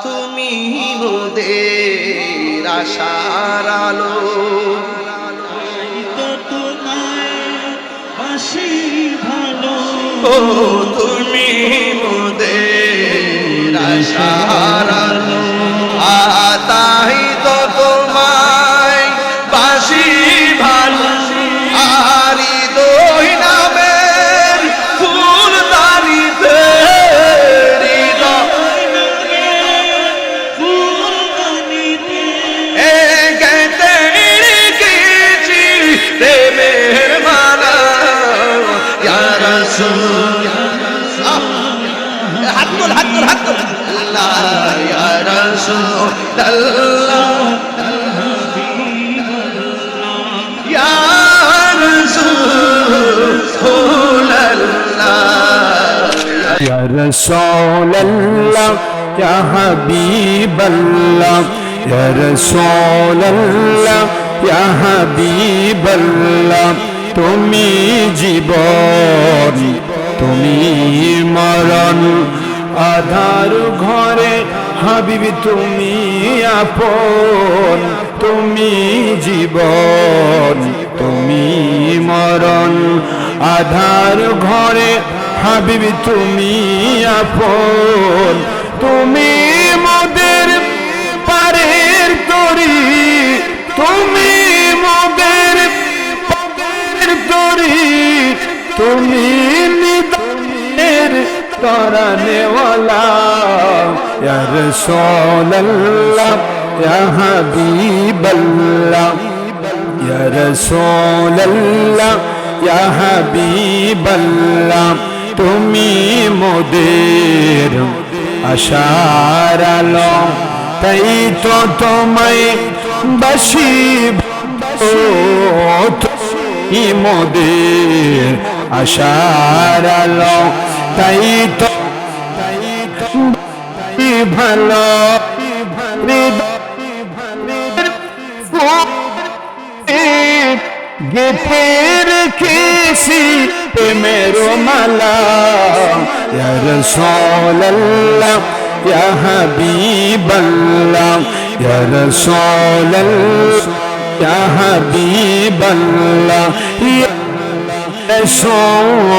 তুমি মোদের আশার আলো, ও তুমি মোদের আশার আলো, তাই তো তোমায় বাসি ভালো। আরি দই নামের ফুল দানিতে প্রেমের মালা, ইয়া রাসূল হাত তোল হাত তোল হাত তোল, আল্লাহ ইয়া রাসূলুল্লাহ ইয়া রাসূলুল্লাহ ইয়া রাসূলুল্লাহ ইয়া হাবিবাল্লাহ ইয়া রাসূলুল্লাহ ইয়া হাবিবাল্লাহ, তুমি জীবন তুমি মরণ, আধার ঘরে হাবিবি তুমি আপন, তুমি জীবন তুমি মরণ, আধার ঘরে হাবিবি তুমি আপন, তুমি মোদের পারের তরি, তুমি মোদের পারের তরি, তুমি নিদানের তরানেওয়ালা, ইয়া রাসূলুল্লাহ ইয়া হাবিবাল্লাহ ইয়া রাসূলুল্লাহ ইয়া হাবিবাল্লাহ, তুমি মোদের আশার আলো, তাই তো তোমায় বাসি তুমি মোদের আশার আলো, তাই তো ভালো গেথে রেখেছি প্রেমের মালা, ইয়া রাসূলুল্লাহ ইয়া হাবিবাল্লাহ ইয়া রাসূলুল্লাহ ইয়া হাবিবাল্লাহ ইয়া রাসূলুল্লাহ।